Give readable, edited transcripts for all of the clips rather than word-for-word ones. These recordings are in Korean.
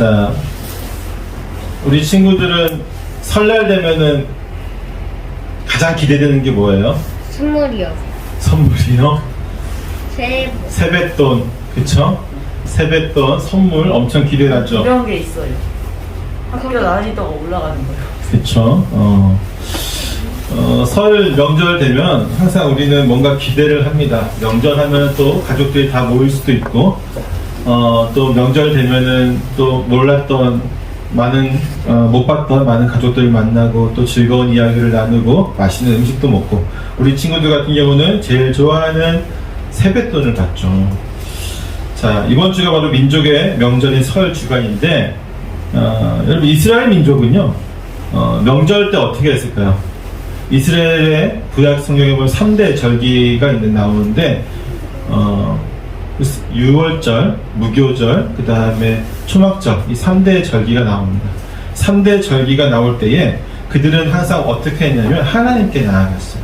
자, 우리 친구들은 설날 되면은 가장 기대되는 게 뭐예요? 선물이요. 선물이요? 새해 세뱃돈, 그쵸? 세뱃돈, 선물 엄청 기대하죠? 이런 게 있어요. 학교 난이도가 올라가는 거예요. 그쵸? 설 명절 되면 항상 우리는 뭔가 기대를 합니다. 명절 하면 또 가족들이 다 모일 수도 있고, 또 명절 되면은 또 몰랐던 많은, 못 봤던 많은 가족들을 만나고 또 즐거운 이야기를 나누고 맛있는 음식도 먹고, 우리 친구들 같은 경우는 제일 좋아하는 세뱃돈을 받죠. 자, 이번 주가 바로 민족의 명절인 설 주간인데, 여러분, 이스라엘 민족은요, 명절 때 어떻게 했을까요? 이스라엘의 구약 성경에 보면 3대 절기가 나오는데, 유월절, 무교절, 그 다음에 초막절, 이 3대 절기가 나옵니다. 3대 절기가 나올 때에 그들은 항상 어떻게 했냐면 하나님께 나아갔어요.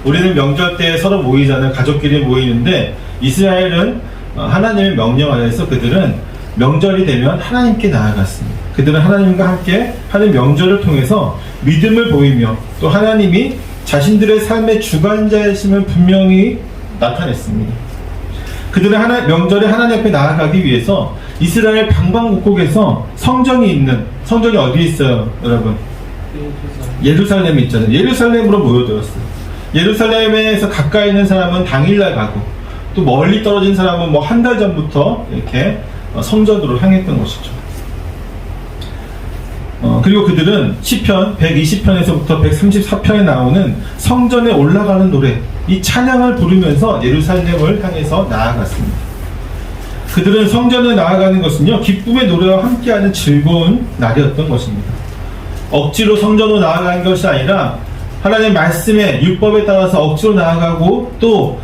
우리는 명절 때 서로 모이잖아요. 가족끼리 모이는데, 이스라엘은 하나님의 명령 아래서 그들은 명절이 되면 하나님께 나아갔습니다. 그들은 하나님과 함께 하는 명절을 통해서 믿음을 보이며 또 하나님이 자신들의 삶의 주관자이심을 분명히 나타냈습니다. 그들은 명절에 하나님 앞에 나아가기 위해서 이스라엘 방방곡곡에서 성전이 어디 있어요, 여러분? 예루살렘에 있잖아요. 예루살렘으로 모여들었어요. 예루살렘에서 가까이 있는 사람은 당일날 가고, 또 멀리 떨어진 사람은 뭐 한 달 전부터 이렇게 성전으로 향했던 것이죠. 그리고 그들은 시편 120편에서부터 134편에 나오는 성전에 올라가는 노래, 이 찬양을 부르면서 예루살렘을 향해서 나아갔습니다. 그들은 성전에 나아가는 것은요, 기쁨의 노래와 함께하는 즐거운 날이었던 것입니다. 억지로 성전으로 나아가는 것이 아니라 하나님의 말씀에 율법에 따라서 억지로 나아가고 또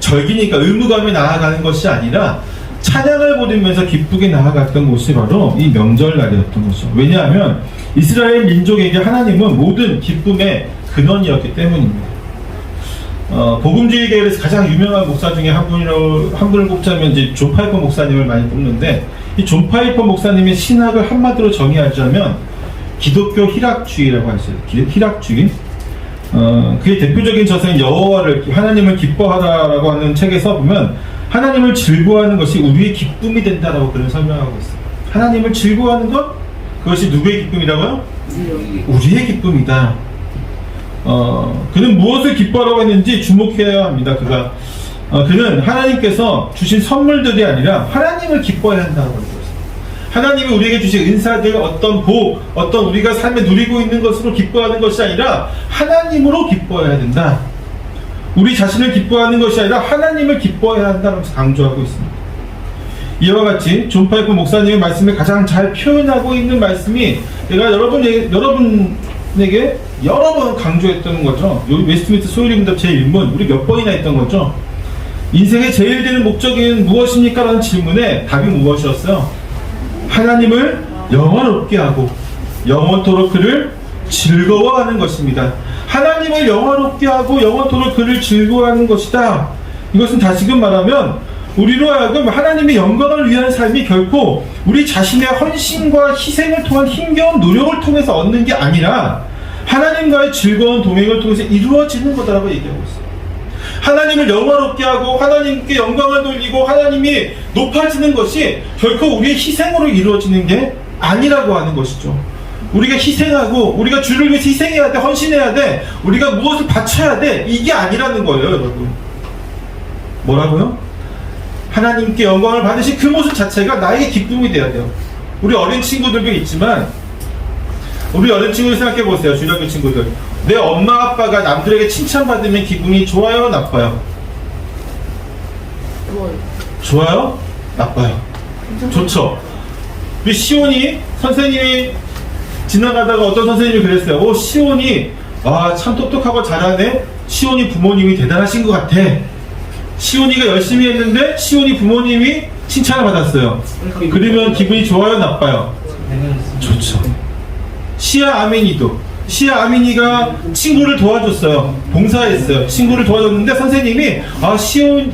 절기니까 의무감에 나아가는 것이 아니라 찬양을 부르면서 기쁘게 나아갔던 곳이 바로 이 명절날이었던 것이죠. 왜냐하면 이스라엘 민족에게 하나님은 모든 기쁨의 근원이었기 때문입니다. 복음주의 계열에서 가장 유명한 목사 중에 한 분을 꼽자면 이제 존 파이퍼 목사님을 많이 뽑는데, 이 존 파이퍼 목사님의 신학을 한마디로 정의하자면 기독교 희락주의라고 하죠. 희락주의. 그의 대표적인 저서인 여호와를, 하나님을 기뻐하라라고 하는 책에서 보면 하나님을 즐거워하는 것이 우리의 기쁨이 된다라고 그런 설명하고 있어요. 하나님을 즐거워하는 것? 그것이 누구의 기쁨이라고요? 우리의 기쁨이다. 그는 무엇을 기뻐하라고 했는지 주목해야 합니다. 그는 하나님께서 주신 선물들이 아니라 하나님을 기뻐해야 한다고 했어요. 하나님이 우리에게 주신 은사들, 어떤 복, 어떤 우리가 삶에 누리고 있는 것으로 기뻐하는 것이 아니라 하나님으로 기뻐해야 된다. 우리 자신을 기뻐하는 것이 아니라 하나님을 기뻐해야 한다면서 강조하고 있습니다. 이와 같이 존 파이프 목사님의 말씀을 가장 잘 표현하고 있는 말씀이 내가 여러분에게 여러 번 강조했던 거죠. 여기 웨스트민스터 소유림답 제1문 우리 몇 번이나 했던 거죠. 인생의 제일 되는 목적은 무엇입니까? 라는 질문에 답이 무엇이었어요? 하나님을 영원롭게 하고 영원토록 그를 즐거워하는 것입니다. 하나님을 영원롭게 하고 영원토록 그를 즐거워하는 것이다. 이것은 다시금 말하면 우리로 하여금 하나님의 영광을 위한 삶이 결코 우리 자신의 헌신과 희생을 통한 힘겨운 노력을 통해서 얻는 게 아니라 하나님과의 즐거운 동행을 통해서 이루어지는 거다라고 얘기하고 있어요. 하나님을 영화롭게 하고 하나님께 영광을 돌리고 하나님이 높아지는 것이 결코 우리의 희생으로 이루어지는 게 아니라고 하는 것이죠. 우리가 희생하고 우리가 주를 위해서 희생해야 돼, 헌신해야 돼, 우리가 무엇을 바쳐야 돼, 이게 아니라는 거예요, 여러분. 뭐라고요? 하나님께 영광을 받으신 그 모습 자체가 나에게 기쁨이 돼야 돼요. 우리 어린 친구들도 있지만 우리 어린 친구들 생각해 보세요. 중학교 친구들, 내 엄마 아빠가 남들에게 칭찬받으면 기분이 좋아요, 나빠요? 좋아요? 나빠요? 좋죠. 우리 시온이 선생님이 지나가다가 어떤 선생님이 그랬어요. 시온이 참 똑똑하고 잘하네. 시온이 부모님이 대단하신 것 같아. 시온이가 열심히 했는데 시온이 부모님이 칭찬을 받았어요. 그러면 기분이 좋아요, 나빠요? 좋죠. 시아 아멘이도 시아 아미니가 친구를 도와줬어요. 봉사했어요. 친구를 도와줬는데 선생님이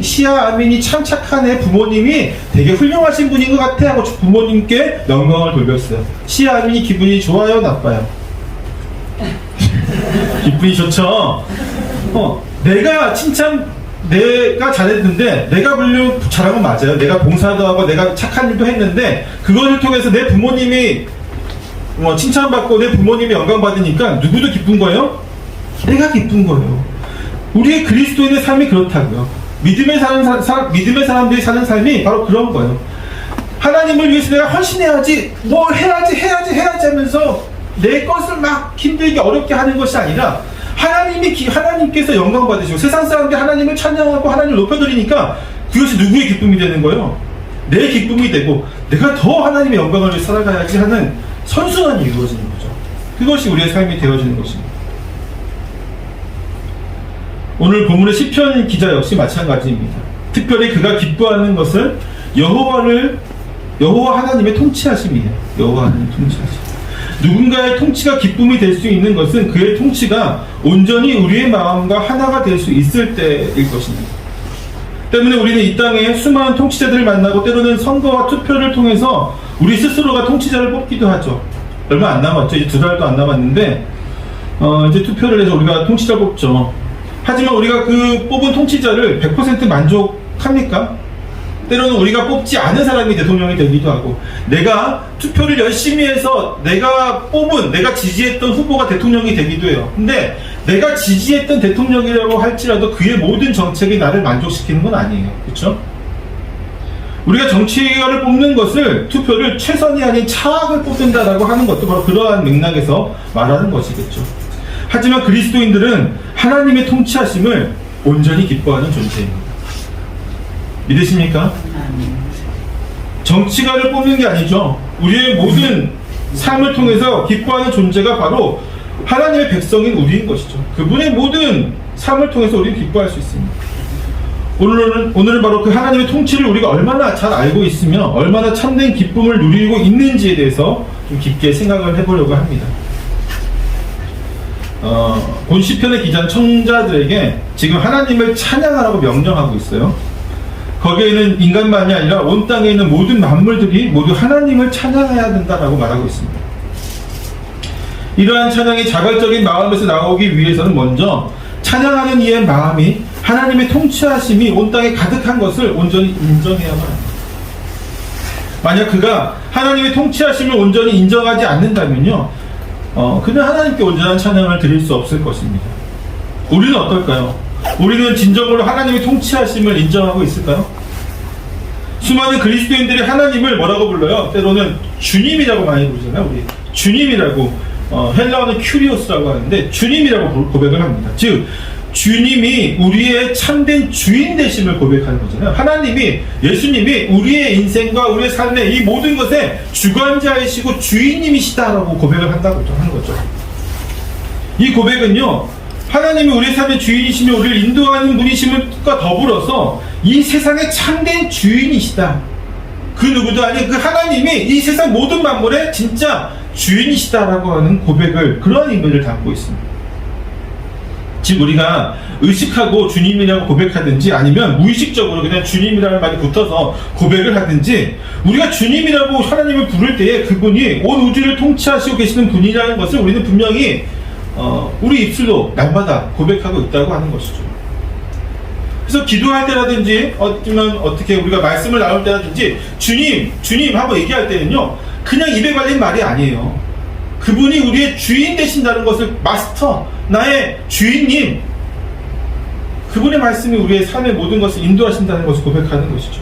시아 아미니 참 착하네. 부모님이 되게 훌륭하신 분인 것 같아 하고 부모님께 영광을 돌렸어요. 시아 아미니 기분이 좋아요? 나빠요? 기분이 좋죠. 내가 잘했는데, 내가 물론 잘한 건 맞아요. 내가 봉사도 하고 내가 착한 일도 했는데, 그거를 통해서 내 부모님이 칭찬받고 내 부모님이 영광 받으니까 누구도 기쁜 거예요? 내가 기쁜 거예요. 우리의 그리스도인의 삶이 그렇다고요. 믿음의 사람들이 사는 삶이 바로 그런 거예요. 하나님을 위해서 내가 헌신해야지, 뭘 해야지 하면서 내 것을 막 힘들게 어렵게 하는 것이 아니라 하나님께서 영광 받으시고 세상 사람들이 하나님을 찬양하고 하나님을 높여드리니까 그것이 누구의 기쁨이 되는 거예요? 내 기쁨이 되고 내가 더 하나님의 영광을 위해 살아가야지 하는 선순환이 이루어지는 거죠. 그것이 우리의 삶이 되어지는 것입니다. 오늘 본문의 시편 기자 역시 마찬가지입니다. 특별히 그가 기뻐하는 것은 여호와 하나님의 통치하심이에요. 여호와 하나님의 통치하심. 누군가의 통치가 기쁨이 될 수 있는 것은 그의 통치가 온전히 우리의 마음과 하나가 될 수 있을 때일 것입니다. 때문에 우리는 이 땅에 수많은 통치자들을 만나고 때로는 선거와 투표를 통해서 우리 스스로가 통치자를 뽑기도 하죠. 얼마 안 남았죠. 이제 2달도 안 남았는데 이제 투표를 해서 우리가 통치자를 뽑죠. 하지만 우리가 그 뽑은 통치자를 100% 만족합니까? 때로는 우리가 뽑지 않은 사람이 대통령이 되기도 하고, 내가 투표를 열심히 해서 내가 지지했던 후보가 대통령이 되기도 해요. 근데 내가 지지했던 대통령이라고 할지라도 그의 모든 정책이 나를 만족시키는 건 아니에요. 그렇죠? 우리가 정치가를 뽑는 것을, 투표를 최선이 아닌 차악을 뽑는다라고 하는 것도 바로 그러한 맥락에서 말하는 것이겠죠. 하지만 그리스도인들은 하나님의 통치하심을 온전히 기뻐하는 존재입니다. 믿으십니까? 정치가를 뽑는 게 아니죠. 우리의 모든 삶을 통해서 기뻐하는 존재가 바로 하나님의 백성인 우리인 것이죠. 그분의 모든 삶을 통해서 우리는 기뻐할 수 있습니다. 오늘은 바로 그 하나님의 통치를 우리가 얼마나 잘 알고 있으며 얼마나 참된 기쁨을 누리고 있는지에 대해서 좀 깊게 생각을 해보려고 합니다. 본 시편의 기자는 청자들에게 지금 하나님을 찬양하라고 명령하고 있어요. 거기에는 인간만이 아니라 온 땅에 있는 모든 만물들이 모두 하나님을 찬양해야 된다라고 말하고 있습니다. 이러한 찬양이 자발적인 마음에서 나오기 위해서는 먼저 찬양하는 이의 마음이 하나님의 통치하심이 온 땅에 가득한 것을 온전히 인정해야만 합니다. 만약 그가 하나님의 통치하심을 온전히 인정하지 않는다면요, 그는 하나님께 온전한 찬양을 드릴 수 없을 것입니다. 우리는 어떨까요? 우리는 진정으로 하나님의 통치하심을 인정하고 있을까요? 수많은 그리스도인들이 하나님을 뭐라고 불러요? 때로는 주님이라고 많이 부르잖아요. 우리 주님이라고, 헬라어는 큐리오스라고 하는데 주님이라고 고백을 합니다. 즉 주님이 우리의 참된 주인 되심을 고백하는 거잖아요. 하나님이, 예수님이 우리의 인생과 우리의 삶의 이 모든 것의 주관자이시고 주인님이시다라고 고백을 한다고 하는 거죠. 이 고백은요, 하나님이 우리의 삶의 주인이시며 우리를 인도하는 분이심과 더불어서 이 세상의 참된 주인이시다. 그 누구도 아닌 그 하나님이 이 세상 모든 만물의 진짜 주인이시다라고 하는 고백을, 그러한 의미를 담고 있습니다. 즉 우리가 의식하고 주님이라고 고백하든지 아니면 무의식적으로 그냥 주님이라는 말이 붙어서 고백을 하든지, 우리가 주님이라고 하나님을 부를 때에 그분이 온 우주를 통치하시고 계시는 분이라는 것을 우리는 분명히 우리 입술로 날마다 고백하고 있다고 하는 것이죠. 그래서 기도할 때라든지 어떻게 우리가 말씀을 나눌 때라든지 주님 하고 얘기할 때는요, 그냥 입에 발린 말이 아니에요. 그분이 우리의 주인 되신다는 것을, 마스터, 나의 주인님, 그분의 말씀이 우리의 삶의 모든 것을 인도하신다는 것을 고백하는 것이죠.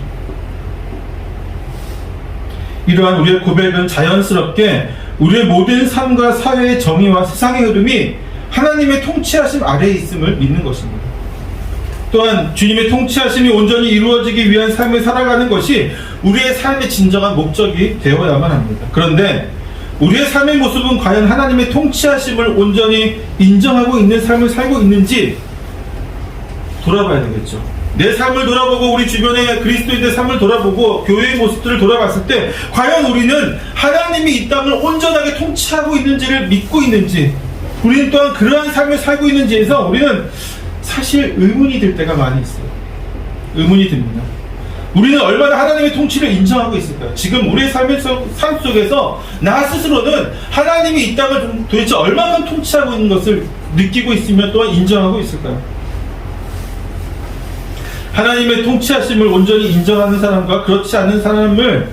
이러한 우리의 고백은 자연스럽게 우리의 모든 삶과 사회의 정의와 세상의 흐름이 하나님의 통치하심 아래에 있음을 믿는 것입니다. 또한 주님의 통치하심이 온전히 이루어지기 위한 삶을 살아가는 것이 우리의 삶의 진정한 목적이 되어야만 합니다. 그런데 우리의 삶의 모습은 과연 하나님의 통치하심을 온전히 인정하고 있는 삶을 살고 있는지 돌아봐야 되겠죠. 내 삶을 돌아보고 우리 주변의 그리스도인의 삶을 돌아보고 교회의 모습들을 돌아봤을 때 과연 우리는 하나님이 이 땅을 온전하게 통치하고 있는지를 믿고 있는지, 우리는 또한 그러한 삶을 살고 있는지에서 우리는 사실 의문이 들 때가 많이 있어요. 의문이 듭니다. 우리는 얼마나 하나님의 통치를 인정하고 있을까요? 지금 우리의 삶 속에서 나 스스로는 하나님이 이 땅을 도대체 얼마나 통치하고 있는 것을 느끼고 있으며 또한 인정하고 있을까요? 하나님의 통치하심을 온전히 인정하는 사람과 그렇지 않은 사람을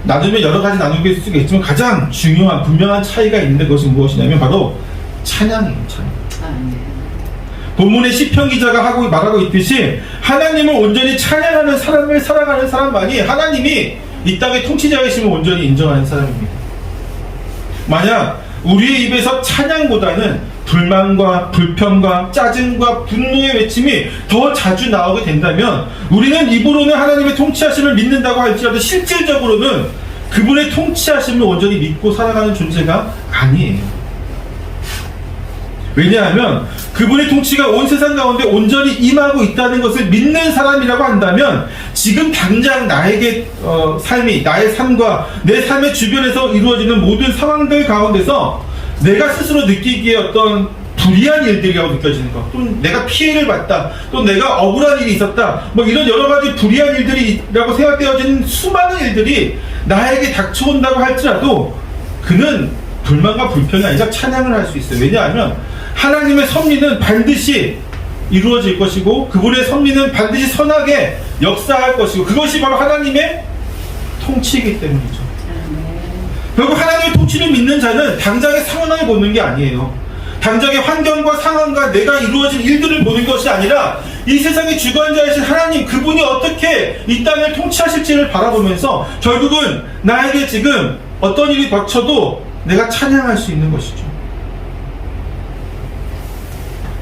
나누면 여러 가지 나누게 될 수가 있지만 가장 중요한 분명한 차이가 있는데 그것이 무엇이냐면 바로 찬양이에요. 찬양. 본문의 시편 기자가 말하고 있듯이 하나님을 온전히 찬양하는 사람을 살아가는 사람만이 하나님이 이 땅의 통치자이심을 온전히 인정하는 사람입니다. 만약 우리의 입에서 찬양보다는 불만과 불평과 짜증과 분노의 외침이 더 자주 나오게 된다면 우리는 입으로는 하나님의 통치하심을 믿는다고 할지라도 실질적으로는 그분의 통치하심을 온전히 믿고 살아가는 존재가 아니에요. 왜냐하면 그분의 통치가 온 세상 가운데 온전히 임하고 있다는 것을 믿는 사람이라고 한다면 지금 당장 나에게 나의 삶과 내 삶의 주변에서 이루어지는 모든 상황들 가운데서 내가 스스로 느끼기에 어떤 불이한 일들이라고 느껴지는 것, 또 내가 피해를 봤다, 또 내가 억울한 일이 있었다, 뭐 이런 여러 가지 불이한 일들이라고 생각되어지는 수많은 일들이 나에게 닥쳐온다고 할지라도 그는 불만과 불평이 아니라 찬양을 할 수 있어요. 왜냐하면 하나님의 섭리는 반드시 이루어질 것이고 그분의 섭리는 반드시 선하게 역사할 것이고 그것이 바로 하나님의 통치이기 때문이죠. 결국 하나님의 통치를 믿는 자는 당장의 상황을 보는 게 아니에요. 당장의 환경과 상황과 내가 이루어진 일들을 보는 것이 아니라 이 세상의 주관자이신 하나님 그분이 어떻게 이 땅을 통치하실지를 바라보면서 결국은 나에게 지금 어떤 일이 닥쳐도 내가 찬양할 수 있는 것이죠.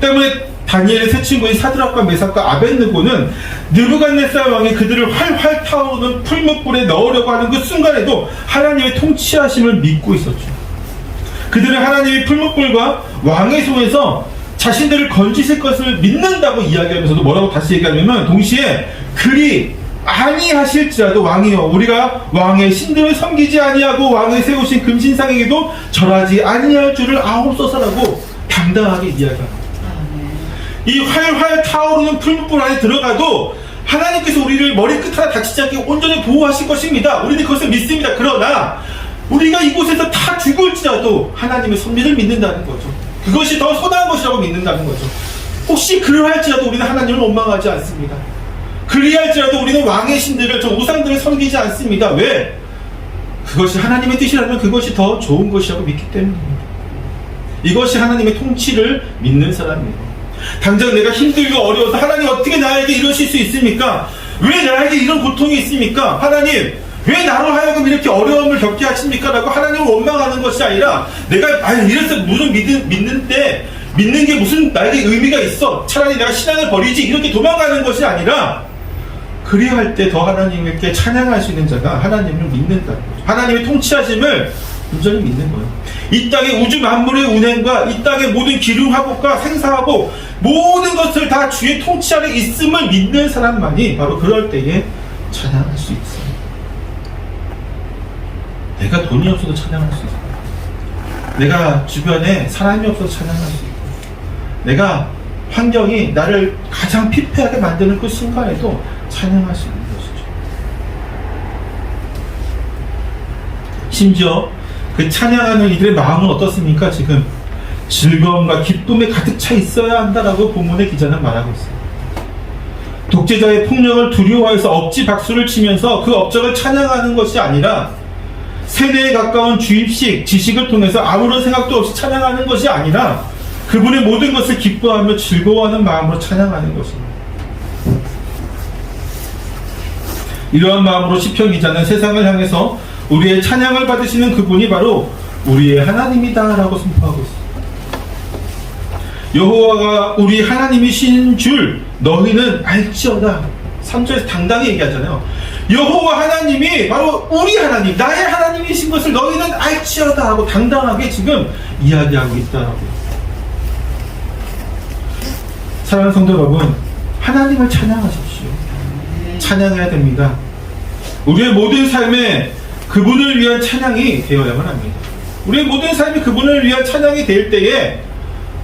때문에 다니엘의 세 친구인 사드락과 메삭과 아벳느고는 느부갓네살 왕이 그들을 활활 타오르는 풀무불에 넣으려고 하는 그 순간에도 하나님의 통치하심을 믿고 있었죠. 그들은 하나님이 풀무불과 왕의 손에서 자신들을 건지실 것을 믿는다고 이야기하면서도 뭐라고 다시 얘기하냐면 동시에 그리 아니하실지라도 왕이여 우리가 왕의 신들을 섬기지 아니하고 왕의 세우신 금신상에게도 절하지 아니할 줄을 아옵소서라고 당당하게 이야기합니다. 이 활활 타오르는 풀무불 안에 들어가도 하나님께서 우리를 머리끝 하나 다치지 않게 온전히 보호하실 것입니다. 우리는 그것을 믿습니다. 그러나 우리가 이곳에서 다 죽을지라도 하나님의 섭리를 믿는다는 거죠. 그것이 더 선한 것이라고 믿는다는 거죠. 혹시 그러할지라도 우리는 하나님을 원망하지 않습니다. 그리할지라도 우리는 왕의 신들을 저 우상들을 섬기지 않습니다. 왜? 그것이 하나님의 뜻이라면 그것이 더 좋은 것이라고 믿기 때문입니다. 이것이 하나님의 통치를 믿는 사람이에요. 당장 내가 힘들고 어려워서 하나님 어떻게 나에게 이러실 수 있습니까? 왜 나에게 이런 고통이 있습니까? 하나님 왜 나로 하여금 이렇게 어려움을 겪게 하십니까? 라고 하나님을 원망하는 것이 아니라 내가 이래서 무슨 믿는 게 무슨 나에게 의미가 있어 차라리 내가 신앙을 버리지 이렇게 도망가는 것이 아니라 그리할 때 더 하나님께 찬양할 수 있는 자가 하나님을 믿는다는 거죠. 하나님의 통치하심을 온전히 믿는 거예요. 이 땅의 우주 만물의 운행과 이 땅의 모든 기름화복과 생사화복 모든 것을 다 주의 통치 아래 있음을 믿는 사람만이 바로 그럴 때에 찬양할 수 있어요. 내가 돈이 없어도 찬양할 수 있어요. 내가 주변에 사람이 없어도 찬양할 수 있고 내가 환경이 나를 가장 피폐하게 만드는 그 순간에도 찬양할 수 있는 것이죠. 심지어 그 찬양하는 이들의 마음은 어떻습니까? 지금 즐거움과 기쁨에 가득 차 있어야 한다라고 본문의 기자는 말하고 있어요. 독재자의 폭력을 두려워해서 억지 박수를 치면서 그 업적을 찬양하는 것이 아니라 세대에 가까운 주입식, 지식을 통해서 아무런 생각도 없이 찬양하는 것이 아니라 그분의 모든 것을 기뻐하며 즐거워하는 마음으로 찬양하는 것입니다. 이러한 마음으로 시편 기자는 세상을 향해서 우리의 찬양을 받으시는 그분이 바로 우리의 하나님이다 라고 선포하고 있습니다. 여호와가 우리 하나님이신 줄 너희는 알지어다. 3절에서 당당히 얘기하잖아요. 여호와 하나님이 바로 우리 하나님, 나의 하나님이신 것을 너희는 알지어다 하고 당당하게 지금 이야기하고 있다라고. 사랑하는 성도 여러분, 하나님을 찬양하십시오. 찬양해야 됩니다. 우리의 모든 삶에 그분을 위한 찬양이 되어야만 합니다. 우리의 모든 삶이 그분을 위한 찬양이 될 때에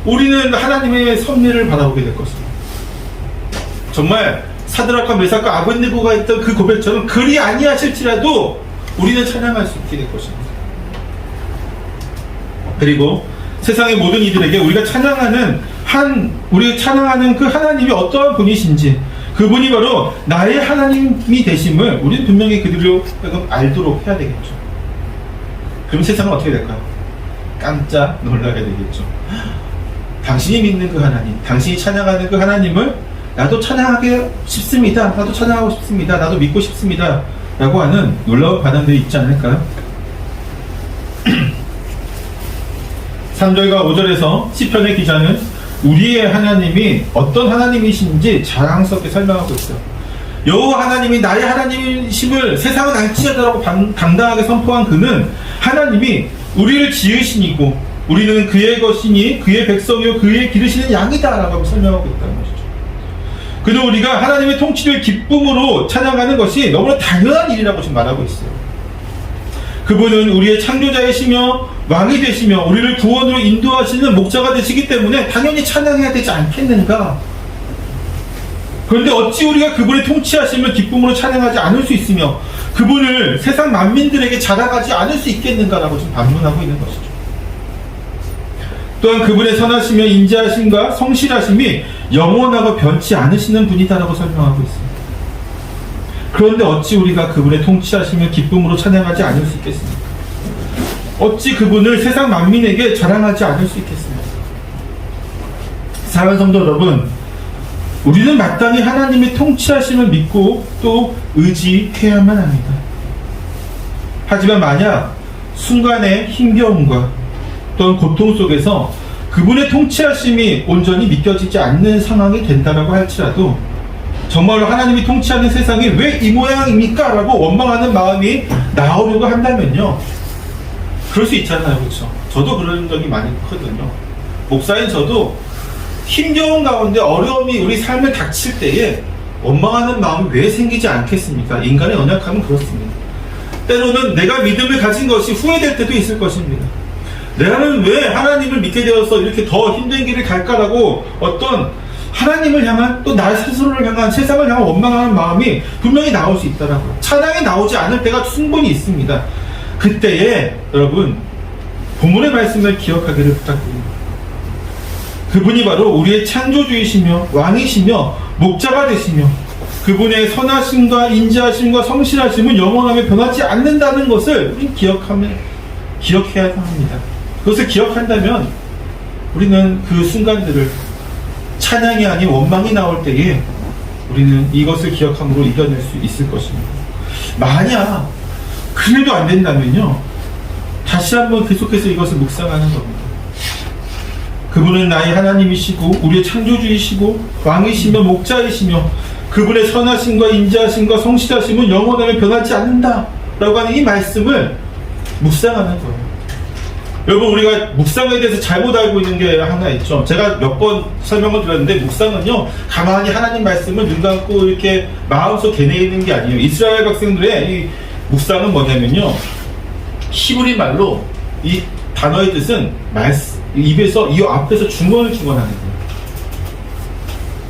우리는 하나님의 섭리를 바라보게 될 것입니다. 정말 사드락과 메삭과 아벳네고가 했던 그 고백처럼 그리 아니하실지라도 우리는 찬양할 수 있게 될 것입니다. 그리고 세상의 모든 이들에게 우리가 찬양하는 그 하나님이 어떠한 분이신지, 그분이 바로 나의 하나님이 되심을 우리는 분명히 그들로 알도록 해야 되겠죠. 그럼 세상은 어떻게 될까요? 깜짝 놀라게 되겠죠. 당신이 믿는 그 하나님, 당신이 찬양하는 그 하나님을 나도 찬양하게 싶습니다, 나도 찬양하고 싶습니다, 나도 믿고 싶습니다 라고 하는 놀라운 반응들이 있지 않을까요? 3절과 5절에서 시편의 기자는 우리의 하나님이 어떤 하나님이신지 자랑스럽게 설명하고 있어요. 여호와 하나님이 나의 하나님이심을 세상은 알지어다라고 당당하게 선포한 그는 하나님이 우리를 지으시니고 우리는 그의 것이니 그의 백성이요 그의 기르시는 양이다라고 설명하고 있다는 것이죠. 그는 우리가 하나님의 통치를 기쁨으로 찬양하는 것이 너무나 당연한 일이라고 지금 말하고 있어요. 그분은 우리의 창조자이시며 왕이 되시며 우리를 구원으로 인도하시는 목자가 되시기 때문에 당연히 찬양해야 되지 않겠는가? 그런데 어찌 우리가 그분의 통치하심을 기쁨으로 찬양하지 않을 수 있으며 그분을 세상 만민들에게 자랑하지 않을 수 있겠는가라고 지금 반문하고 있는 것이죠. 또한 그분의 선하시며 인자하심과 성실하심이 영원하고 변치 않으시는 분이다라고 설명하고 있습니다. 그런데 어찌 우리가 그분의 통치하심을 기쁨으로 찬양하지 않을 수 있겠습니까? 어찌 그분을 세상 만민에게 자랑하지 않을 수 있겠습니까? 사랑하는 성도 여러분, 우리는 마땅히 하나님의 통치하심을 믿고 또 의지해야만 합니다. 하지만 만약 순간의 힘겨움과 또는 고통 속에서 그분의 통치하심이 온전히 믿겨지지 않는 상황이 된다라고 할지라도 정말로 하나님이 통치하는 세상이 왜 이 모양입니까? 라고 원망하는 마음이 나오려고 한다면요, 그럴 수 있잖아요. 그렇죠? 저도 그런 적이 많이 있거든요. 목사인 저도 힘겨운 가운데 어려움이 우리 삶을 닥칠 때에 원망하는 마음이 왜 생기지 않겠습니까? 인간의 연약함은 그렇습니다. 때로는 내가 믿음을 가진 것이 후회될 때도 있을 것입니다. 내가는 왜 하나님을 믿게 되어서 이렇게 더 힘든 길을 갈까라고 어떤 하나님을 향한 또 나 스스로를 향한 세상을 향한 원망하는 마음이 분명히 나올 수 있더라고요. 찬양이 나오지 않을 때가 충분히 있습니다. 그때에 여러분 본문의 말씀을 기억하기를 부탁드립니다. 그분이 바로 우리의 창조주이시며 왕이시며 목자가 되시며 그분의 선하심과 인자하심과 성실하심은 영원하며 변하지 않는다는 것을 우리는 기억해야 합니다. 그것을 기억한다면 우리는 그 순간들을 찬양이 아닌 원망이 나올 때에 우리는 이것을 기억함으로 이겨낼 수 있을 것입니다. 만약 그래도 안 된다면요, 다시 한번 계속해서 이것을 묵상하는 겁니다. 그분은 나의 하나님이시고 우리의 창조주이시고 왕이시며 목자이시며 그분의 선하심과 인자하심과 성실하심은 영원하며 변하지 않는다 라고 하는 이 말씀을 묵상하는 거예요. 여러분, 우리가 묵상에 대해서 잘못 알고 있는 게 하나 있죠. 제가 몇 번 설명을 드렸는데 묵상은요, 가만히 하나님 말씀을 눈 감고 이렇게 마음속 개내있는 게 아니에요. 이스라엘 백성들의 이 묵상은 뭐냐면요, 히브리 말로 이 단어의 뜻은 입에서 이 앞에서 중언을 중언하는 거예요.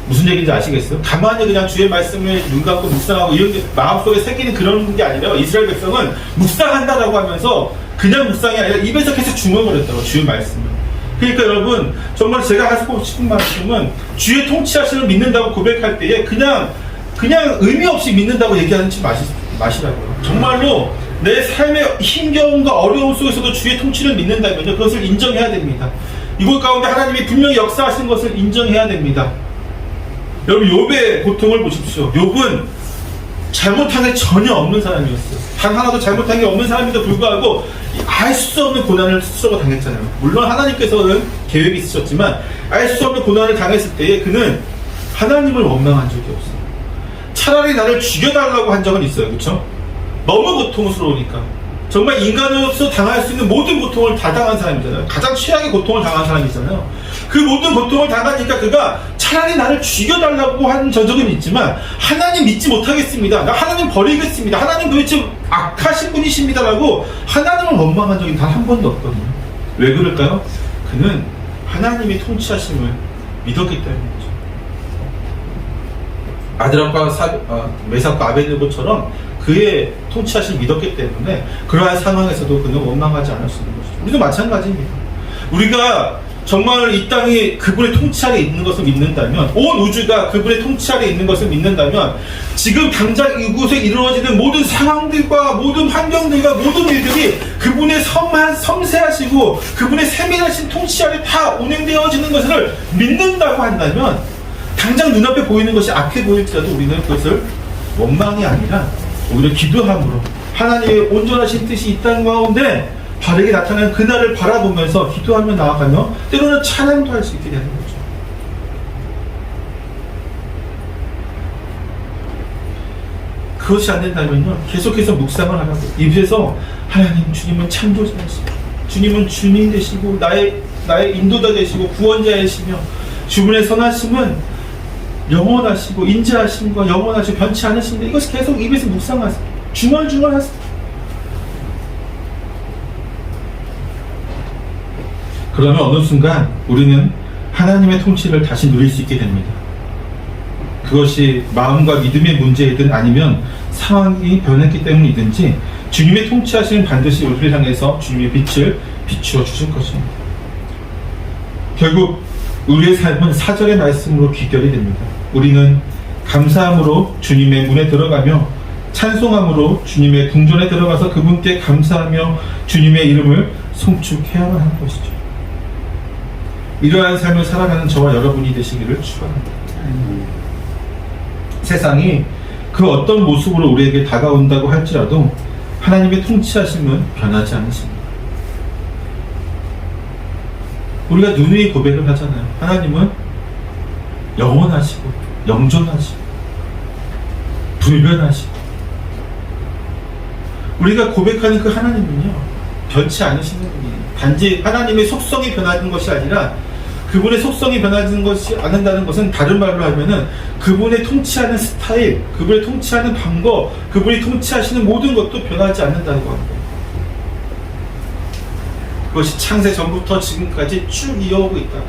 무슨 얘기인지 아시겠어요? 가만히 그냥 주의 말씀을 눈 감고 묵상하고 이런 게 마음속에 새기는 그런 게 아니라 이스라엘 백성은 묵상한다라고 하면서 그냥 묵상이 아니라 입에서 계속 중언을 했다고, 주의 말씀을. 그러니까 여러분, 정말 제가 하고 싶은 말씀은 주의 통치하심을 믿는다고 고백할 때에 그냥 의미 없이 믿는다고 얘기하지 마시라고요. 정말로 내 삶의 힘겨움과 어려움 속에서도 주의 통치를 믿는다면요, 그것을 인정해야 됩니다. 이곳 가운데 하나님이 분명히 역사하신 것을 인정해야 됩니다. 여러분, 욥의 고통을 보십시오. 욥은 잘못한 게 전혀 없는 사람이었어요. 단 하나도 잘못한 게 없는 사람에도 불구하고 알 수 없는 고난을 스스로가 당했잖아요. 물론 하나님께서는 계획이 있으셨지만 알 수 없는 고난을 당했을 때에 그는 하나님을 원망한 적이 없어요. 차라리 나를 죽여달라고 한 적은 있어요. 그렇죠? 너무 고통스러우니까. 정말 인간으로서 당할 수 있는 모든 고통을 다 당한 사람이잖아요. 가장 최악의 고통을 당한 사람이잖아요. 그 모든 고통을 당하니까 그가 차라리 나를 죽여달라고 한 적은 있지만 하나님 믿지 못하겠습니다, 나 하나님 버리겠습니다, 하나님 도대체 악하신 분이십니다라고 하나님을 원망한 적이 단 한 번도 없거든요. 왜 그럴까요? 그는 하나님의 통치하심을 믿었기 때문이죠. 아드람과 메삭과 아벤느고처럼 그의 통치하심을 믿었기 때문에 그러한 상황에서도 그는 원망하지 않을 수 있는 것이죠. 우리도 마찬가지입니다. 우리가 정말 이 땅이 그분의 통치 아래 있는 것을 믿는다면, 온 우주가 그분의 통치 아래 있는 것을 믿는다면, 지금 당장 이곳에 이루어지는 모든 상황들과 모든 환경들과 모든 일들이 그분의 섬세하시고 그분의 세밀하신 통치 아래 다 운행되어지는 것을 믿는다고 한다면, 당장 눈앞에 보이는 것이 악해 보일지라도 우리는 그것을 원망이 아니라 오히려 기도함으로 하나님의 온전하신 뜻이 이 땅 가운데 바르게 나타나는 그날을 바라보면서 기도하며 나아가며 때로는 찬양도 할 수 있게 되는 거죠. 그것이 안 된다면요, 계속해서 묵상을 하라고. 입에서 하나님, 주님은 창조자이시고 주님은 주님 되시고 나의 인도자 되시고 구원자이시며 주분의 선하심은 영원하시고 인자하심과 영원하시고 변치 않으신데, 이것이 계속 입에서 묵상하세요. 중얼중얼하세요. 그러면 어느 순간 우리는 하나님의 통치를 다시 누릴 수 있게 됩니다. 그것이 마음과 믿음의 문제이든 아니면 상황이 변했기 때문이든지 주님의 통치하시는 반드시 우리를 향해서 주님의 빛을 비추어 주실 것입니다. 결국 우리의 삶은 4절의 말씀으로 귀결이 됩니다. 우리는 감사함으로 주님의 문에 들어가며 찬송함으로 주님의 궁전에 들어가서 그분께 감사하며 주님의 이름을 송축해야만 하는 것이죠. 이러한 삶을 살아가는 저와 여러분이 되시기를 축원합니다. 세상이 그 어떤 모습으로 우리에게 다가온다고 할지라도 하나님의 통치하심은 변하지 않으십니다. 우리가 누누이 고백을 하잖아요. 하나님은 영원하시고 영존하시고 불변하시고, 우리가 고백하는 그 하나님은요, 변치 않으시는 분이에요. 단지 하나님의 속성이 변하는 것이 아니라, 그분의 속성이 변하는 것이 않는다는 것은 다른 말로 하면은 그분의 통치하는 스타일, 그분의 통치하는 방법, 그분이 통치하시는 모든 것도 변하지 않는다는 겁니다. 그것이 창세 전부터 지금까지 쭉 이어오고 있다.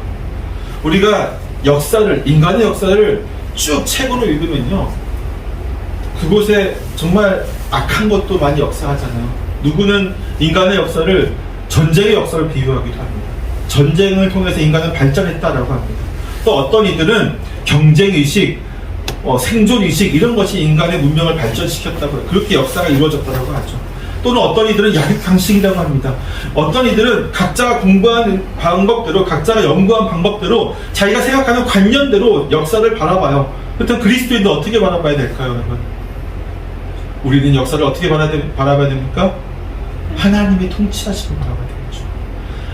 우리가 역사를, 인간의 역사를 쭉 책으로 읽으면요, 그곳에 정말 악한 것도 많이 역사하잖아요. 누구는 인간의 역사를 전쟁의 역사를 비유하기도 합니다. 전쟁을 통해서 인간은 발전했다라고 합니다. 또 어떤 이들은 경쟁의식, 생존의식, 이런 것이 인간의 문명을 발전시켰다고 해요. 그렇게 역사가 이루어졌다고 하죠. 또는 어떤 이들은 약육강식이라고 합니다. 어떤 이들은 각자가 공부한 방법대로, 각자가 연구한 방법대로, 자기가 생각하는 관념대로 역사를 바라봐요. 그렇다면 그리스도인도 어떻게 바라봐야 될까요, 여러분? 우리는 역사를 어떻게 바라봐야 됩니까? 하나님의 통치하심을 바라봐야 되겠죠.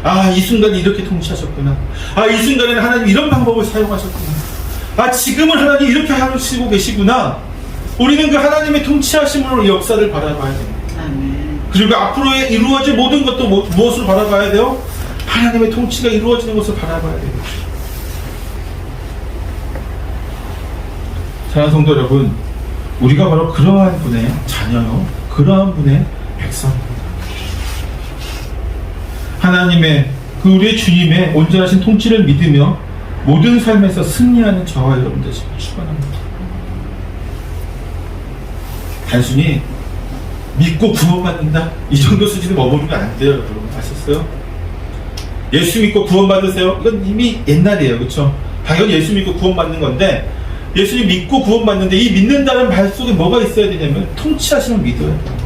아, 이 순간에 이렇게 통치하셨구나. 아, 이 순간에는 하나님 이런 방법을 사용하셨구나. 아, 지금은 하나님 이렇게 하시고 계시구나. 우리는 그 하나님의 통치하심으로 역사를 바라봐야 됩니다. 그리고 앞으로 이루어질 모든 것도 무엇으로 바라봐야 돼요? 하나님의 통치가 이루어지는 것을 바라봐야 되겠죠. 사랑하는 성도 여러분, 우리가 바로 그러한 분의 자녀요, 그러한 분의 백성입니다. 하나님의, 그 우리의 주님의 온전하신 통치를 믿으며 모든 삶에서 승리하는 저와 여러분 되시길 축원합니다. 단순히 믿고 구원받는다, 이 정도 수준에 머무르면 안 돼요, 여러분. 아셨어요? 예수 믿고 구원받으세요? 이건 이미 옛날이에요, 그렇죠? 당연히 예수 믿고 구원받는 건데, 예수님 믿고 구원받는데 이 믿는다는 말 속에 뭐가 있어야 되냐면 통치하심을 믿어야 돼요.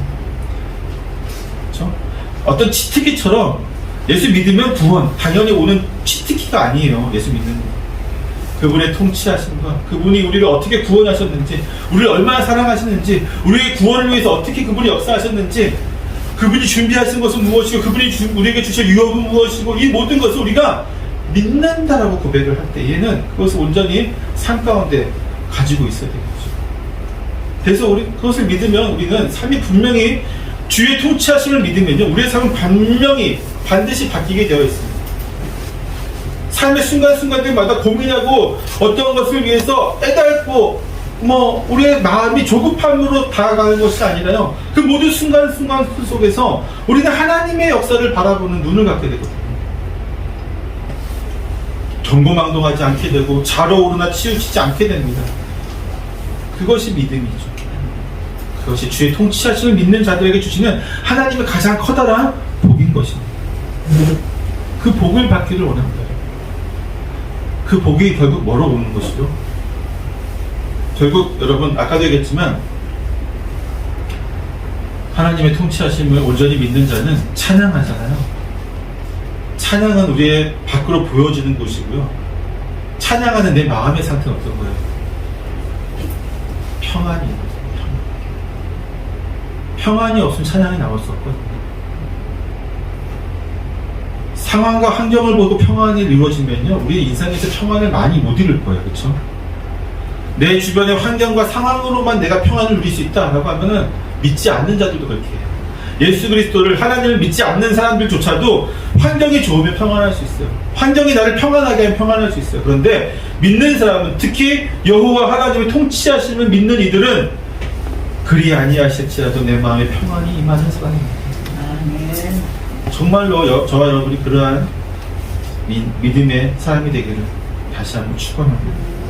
그렇죠? 어떤 치트키처럼 예수 믿으면 구원, 당연히 오는 치트키가 아니에요. 예수 믿는 거. 그분의 통치하심과 그분이 우리를 어떻게 구원하셨는지, 우리를 얼마나 사랑하시는지, 우리의 구원을 위해서 어떻게 그분이 역사하셨는지, 그분이 준비하신 것은 무엇이고, 그분이 우리에게 주실 유업은 무엇이고, 이 모든 것을 우리가 믿는다라고 고백을 할 때에는 그것을 온전히 삶 가운데 가지고 있어야 되겠죠. 그래서 그것을 믿으면 우리는 삶이 분명히 주의 통치하심을 믿으면요, 우리의 삶은 반드시 바뀌게 되어 있습니다. 삶의 순간순간들마다 고민하고 어떤 것을 위해서 깨닫고 우리의 마음이 조급함으로 다가가는 것이 아니라요, 그 모든 순간순간 속에서 우리는 하나님의 역사를 바라보는 눈을 갖게 되거든요. 경고망동하지 않게 되고 자로 오르나 치우치지 않게 됩니다. 그것이 믿음이죠. 그것이 주의 통치하심을 믿는 자들에게 주시는 하나님의 가장 커다란 복인 것입니다. 그 복을 받기를 원합니다. 그 복이 결국 뭐로 오는 것이죠? 결국 여러분 아까도 얘기했지만 하나님의 통치하심을 온전히 믿는 자는 찬양하잖아요. 찬양은 우리의 밖으로 보여지는 것이고요. 찬양하는 내 마음의 상태는 어떤 거예요? 평안이. 평안이 없으면 찬양이 나올 수 없거든요. 상황과 환경을 보고 평안이 이루어지면요, 우리 인생에서 평안을 많이 못 이룰 거예요. 그렇죠? 내 주변의 환경과 상황으로만 내가 평안을 누릴 수 있다라고 하면은 믿지 않는 자들도 그렇게 해요. 예수 그리스도를, 하나님을 믿지 않는 사람들조차도 환경이 좋으면 평안할 수 있어요. 환경이 나를 평안하게 하면 평안할 수 있어요. 그런데 믿는 사람은, 특히 여호와 하나님의 통치하심을 믿는 이들은 그리 아니하실지라도 내 마음에 평안이 임하는 사람입니다. 아멘. 정말로 저와 여러분이 그러한 믿음의 사람이 되기를 다시 한번 축원합니다.